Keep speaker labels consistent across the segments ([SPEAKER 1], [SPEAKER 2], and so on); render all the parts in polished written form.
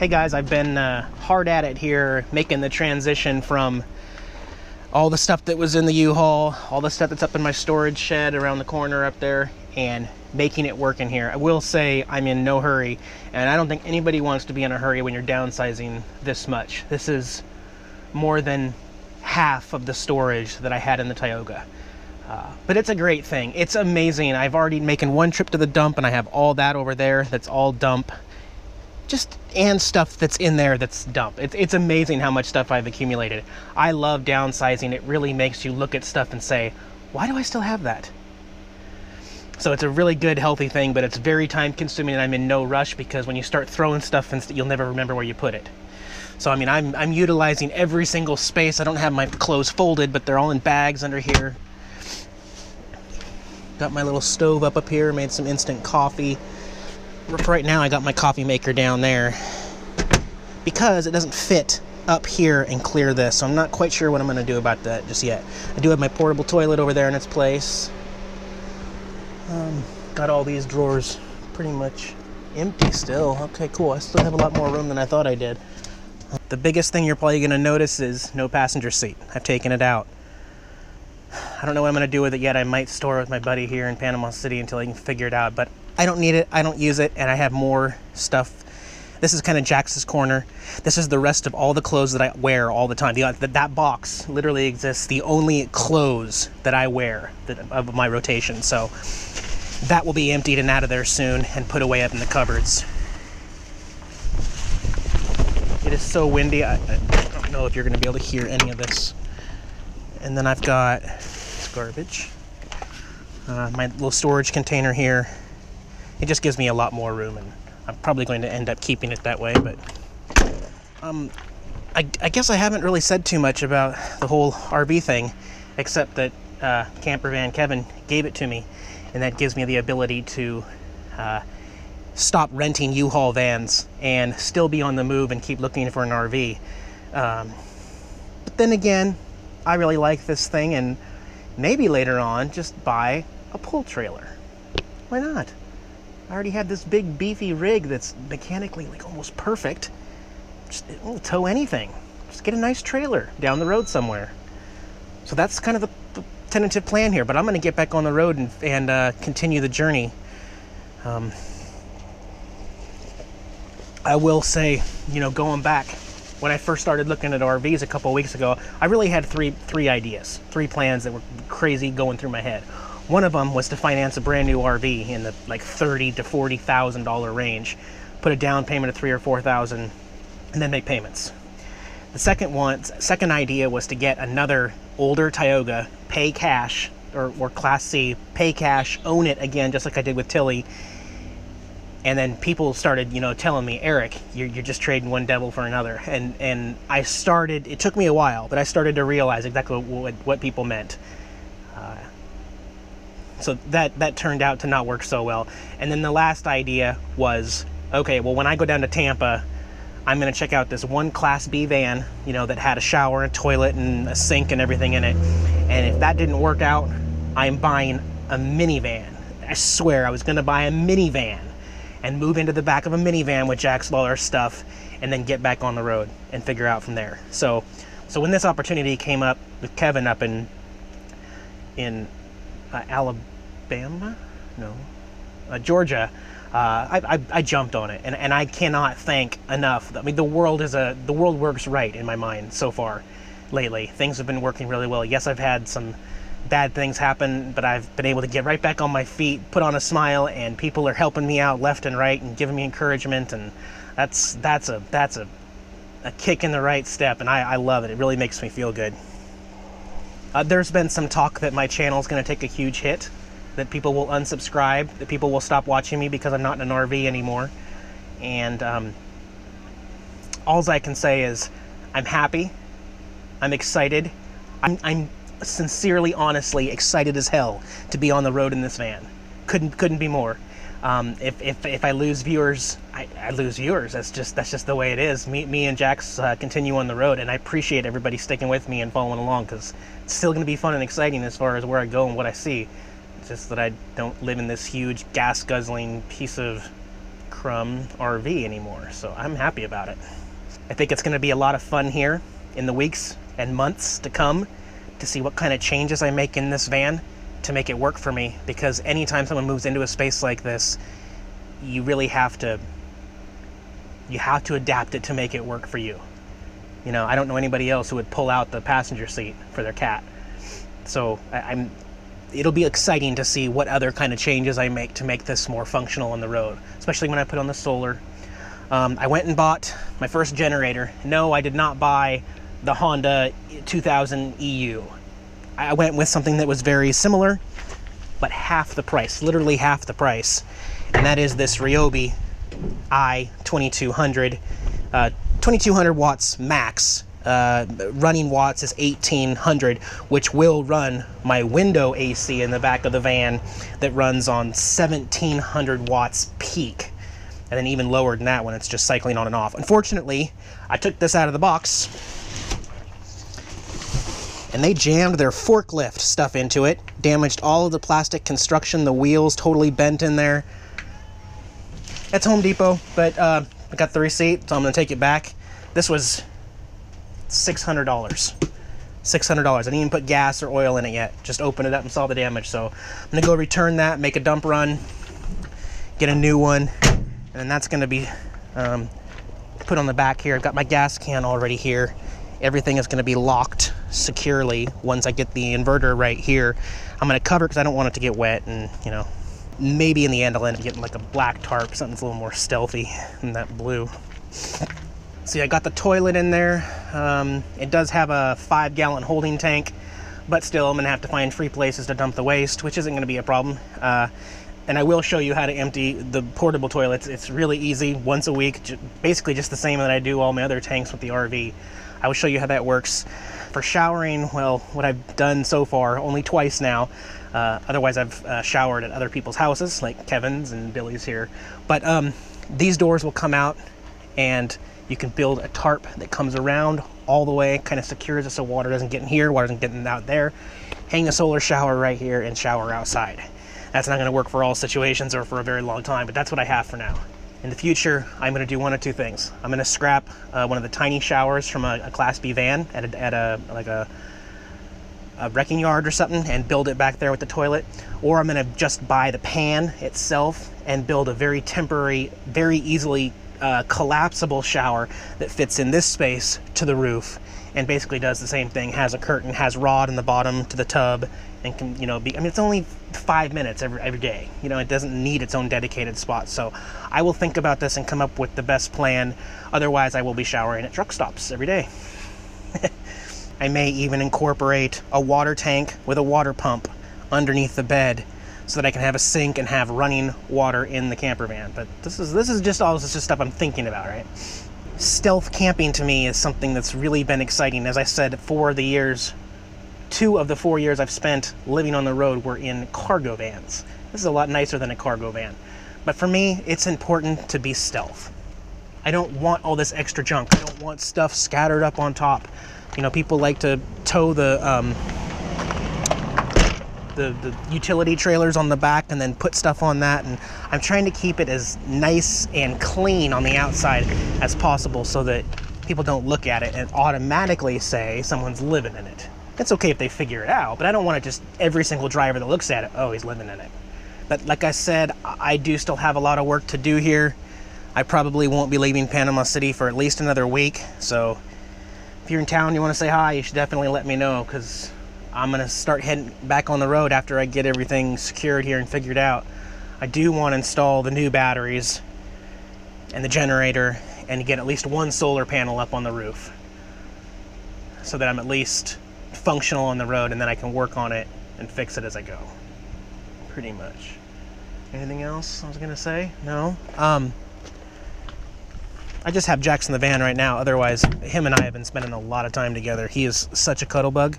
[SPEAKER 1] Hey guys, I've been hard at it here, making the transition from all the stuff that was in the U-Haul, all the stuff that's up in my storage shed around the corner up there, and making it work in here. I will say I'm in no hurry, and I don't think anybody wants to be in a hurry when you're downsizing this much. This is more than half of the storage that I had in the Tioga. But it's a great thing. It's amazing. I've already making one trip to the dump, and I have all that over there that's all dump. And stuff that's in there that's dump. It's amazing how much stuff I've accumulated. I love downsizing. It really makes you look at stuff and say, why do I still have that? So it's a really good, healthy thing, but it's very time consuming, and I'm in no rush because when you start throwing stuff in, you'll never remember where you put it. So I mean, I'm utilizing every single space. I don't have my clothes folded, but they're all in bags under here. Got my little stove up here, made some instant coffee. Right now I got my coffee maker down there because it doesn't fit up here and clear this, so I'm not quite sure what I'm going to do about that just yet. I do have my portable toilet over there in its place. Got all these drawers pretty much empty still. Okay, cool. I still have a lot more room than I thought I did. The biggest thing you're probably going to notice is no passenger seat. I've taken it out. I don't know what I'm going to do with it yet. I might store it with my buddy here in Panama City until I can figure it out, but I don't need it, I don't use it, and I have more stuff. This is kind of Jax's corner. This is the rest of all the clothes that I wear all the time. That box literally exists, the only clothes that I wear of my rotation. So that will be emptied and out of there soon and put away up in the cupboards. It is so windy, I don't know if you're going to be able to hear any of this. And then I've got this garbage. My little storage container here. It just gives me a lot more room, and I'm probably going to end up keeping it that way, but I guess I haven't really said too much about the whole RV thing, except that Camper Van Kevin gave it to me, and that gives me the ability to stop renting U-Haul vans and still be on the move and keep looking for an RV. But then again, I really like this thing, and maybe later on just buy a pull trailer. Why not? I already have this big beefy rig that's mechanically like almost perfect. It'll tow anything. Just get a nice trailer down the road somewhere. So that's kind of the tentative plan here, but I'm going to get back on the road and continue the journey. I will say, you know, going back, when I first started looking at RVs a couple of weeks ago, I really had three ideas, three plans that were crazy going through my head. One of them was to finance a brand new RV in the like $30,000 to $40,000 range, put a down payment of $3,000 or $4,000, and then make payments. The second idea was to get another older Tioga, pay cash, or Class C, pay cash, own it again, just like I did with Tilly. And then people started, you know, telling me, Eric, you're just trading one devil for another. And I started, it took me a while, but I started to realize exactly what people meant. So that turned out to not work so well. And then the last idea was, okay, well, when I go down to Tampa, I'm going to check out this one Class B van, you know, that had a shower, a toilet, and a sink and everything in it. And if that didn't work out, I'm buying a minivan. I swear I was going to buy a minivan and move into the back of a minivan with Jack's Lawler stuff and then get back on the road and figure out from there. So when this opportunity came up with Kevin up in Georgia, I jumped on it, and I cannot thank enough. I mean, the world works right in my mind so far lately. Things have been working really well. Yes, I've had some bad things happen, but I've been able to get right back on my feet, put on a smile, and people are helping me out left and right and giving me encouragement, and that's a kick in the right step, and I love it. It really makes me feel good. There's been some talk that my channel is going to take a huge hit, that people will unsubscribe, that people will stop watching me because I'm not in an RV anymore. And all I can say is I'm happy, I'm excited, I'm sincerely, honestly excited as hell to be on the road in this van. Couldn't be more. If I lose viewers, I lose viewers. That's just the way it is. Me and Jax continue on the road, and I appreciate everybody sticking with me and following along, because it's still going to be fun and exciting as far as where I go and what I see. It's just that I don't live in this huge gas guzzling piece of monochrome RV anymore, so I'm happy about it. I think it's going to be a lot of fun here in the weeks and months to come to see what kind of changes I make in this van to make it work for me, because anytime someone moves into a space like this, you really have to adapt it to make it work for you. You know, I don't know anybody else who would pull out the passenger seat for their cat. So it'll be exciting to see what other kind of changes I make to make this more functional on the road, especially when I put on the solar. I went and bought my first generator. No, I did not buy the Honda 2000 EU. I went with something that was very similar, but half the price, literally half the price. And that is this Ryobi i2200, 2200 watts max. Running watts is 1800, which will run my window AC in the back of the van that runs on 1700 watts peak, and then even lower than that when it's just cycling on and off. Unfortunately, I took this out of the box and they jammed their forklift stuff into it, damaged all of the plastic construction, the wheels totally bent in there. It's Home Depot, but I got the receipt, so I'm gonna take it back. This was $600. $600. I didn't even put gas or oil in it yet. Just open it up and saw the damage. So I'm gonna go return that, make a dump run, get a new one, and then that's gonna be put on the back here. I've got my gas can already here. Everything is gonna be locked securely once I get the inverter right here. I'm gonna cover it because I don't want it to get wet, and you know, maybe in the end I'll end up getting like a black tarp, something that's a little more stealthy than that blue. See, I got the toilet in there. It does have a 5-gallon holding tank, but still I'm gonna have to find free places to dump the waste, which isn't gonna be a problem. And I will show you how to empty the portable toilets. It's really easy, once a week, basically just the same that I do all my other tanks with the RV. I will show you how that works. For showering, well, what I've done so far, only twice now. Otherwise I've showered at other people's houses, like Kevin's and Billy's here. But these doors will come out, and you can build a tarp that comes around all the way, kind of secures it so water doesn't get in here, water doesn't get in out there. Hang a solar shower right here and shower outside. That's not going to work for all situations or for a very long time, but that's what I have for now. In the future, I'm going to do one of two things. I'm going to scrap one of the tiny showers from a Class B van at a wrecking yard or something and build it back there with the toilet, or I'm going to just buy the pan itself and build a very temporary, very easily collapsible shower that fits in this space to the roof and basically does the same thing, has a curtain, has rod in the bottom to the tub, and can, you know, be, I mean, it's only 5 minutes every day. You know, it doesn't need its own dedicated spot. So I will think about this and come up with the best plan. Otherwise, I will be showering at truck stops every day. I may even incorporate a water tank with a water pump underneath the bed so that I can have a sink and have running water in the camper van. But this is just stuff I'm thinking about, right? Stealth camping to me is something that's really been exciting. As I said, 2 of the 4 years I've spent living on the road were in cargo vans. This is a lot nicer than a cargo van. But for me, it's important to be stealth. I don't want all this extra junk. I don't want stuff scattered up on top. You know, people like to tow the utility trailers on the back and then put stuff on that, and I'm trying to keep it as nice and clean on the outside as possible so that people don't look at it and automatically say someone's living in it. It's okay if they figure it out, but I don't want to just every single driver that looks at it, oh, he's living in it. But like I said, I do still have a lot of work to do here. I probably won't be leaving Panama City for at least another week, so if you're in town and you want to say hi, you should definitely let me know, because I'm going to start heading back on the road after I get everything secured here and figured out. I do want to install the new batteries and the generator and get at least one solar panel up on the roof so that I'm at least functional on the road, and then I can work on it and fix it as I go. Pretty much. Anything else I was going to say? No? I just have Jax in the van right now. Otherwise, him and I have been spending a lot of time together. He is such a cuddle bug.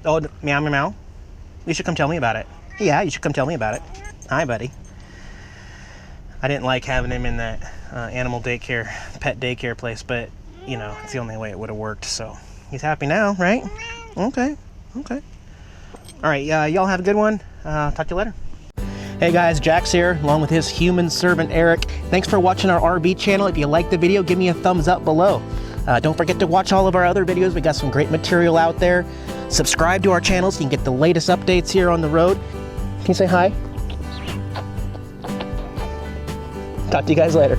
[SPEAKER 1] Oh, meow, meow, meow. You should come tell me about it. Yeah, you should come tell me about it. Hi, buddy. I didn't like having him in that animal daycare, pet daycare place, but, you know, it's the only way it would have worked, so he's happy now, right? Okay, okay. All right, y'all have a good one. Talk to you later. Hey guys, Jack's here, along with his human servant Eric. Thanks for watching our RV channel. If you liked the video, give me a thumbs up below. Don't forget to watch all of our other videos. We got some great material out there. Subscribe to our channel so you can get the latest updates here on the road. Can you say hi? Talk to you guys later.